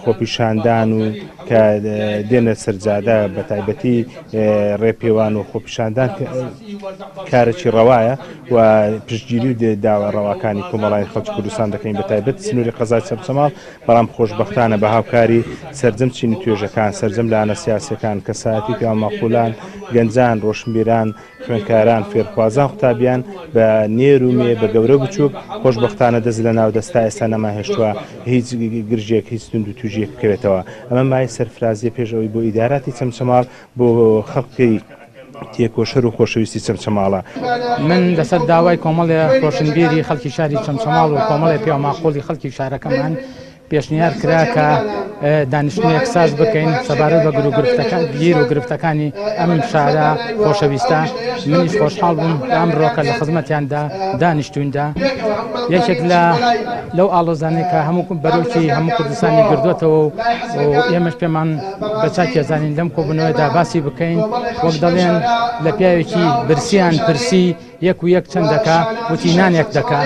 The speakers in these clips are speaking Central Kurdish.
خۆپیشاندان و کە دێنە سەرجادە بە تایبەتی ڕێپێوان و خۆپیشاندان کارێکی ڕەوایە و پشتگیری و داوا ڕەواکانی کۆمەڵای خەڵکی کوردستان دەکەین بە تایبەت سنووری قەزای چەمچەماڵ بەڵام خۆشبەختانە بە هاوکاری سەرجەم چین و توێژەکان سەرجەم لایەنە سیاسیەکان کەسایەتی پیامەقولان گەنجان ڕۆشنبیران خوێندکاران فێرخوازان قوتابیان بە نێر و مێ بە گەورە بچووک خۆشبەختانە دەست لە ناو دەستا ئێستا نەماهێشتووە هیچ گرژێک هیچ تونند و توژێک بکەوێتەوە ئەمە مای سەرفرازیە پێشەوەی بۆ ئیداراتی چەمچەماڵ بۆ خەڵکی تێکۆشەر و خۆشەویستی چەمچەماڵە. من لەسەر داوای کۆمەڵێ ڕۆشنبیری خەڵکی شاری چەمچەماڵ و کۆمەڵێ پیامەقوڵی خەڵکی شارەکەمان پێشنیار کرا کە دانیشتنێک ساز بکەین سەبارەت بە گیر و گرفتەکانی ئەم شارە خۆشەویستە. منیش خۆشحاڵ بووم ئەمڕۆکە لە خزمەتیاندا دانیشتووندا یەکێک لەو ئاڵۆزانەی کە هەموو بەرەوکی هەموو کوردستانی گردووەتەوە و ئێمەش پێمان بە چاکێزانین لەم کۆبوونەوەیدا باسی بکەین وەک دەڵێن لە پیاوێکی برسیان پرسی یەک و یەک چەند دەکا وتی نانێک دەکا.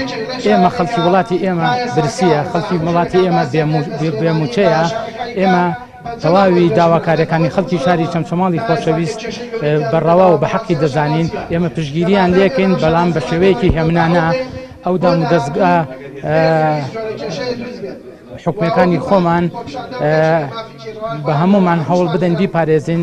ئێمە خەڵکی وڵاتی ئێمە برسیە خەڵکی وڵاتی ئێمە بێموچەیە. ئێمە تەواوی داواکاریەکانی خەڵکی شاری چەمچەماڵی خۆشەویست بەڕەوا و بە حەقی دەزانین. ئێمە پشتگیریان لێکەین بەڵام بە شێوەیەکی هێمنانە ئەو دام و دەستگا حکومەکانی خۆمان بە هەمومان هەوڵ بدەن بیپارێزین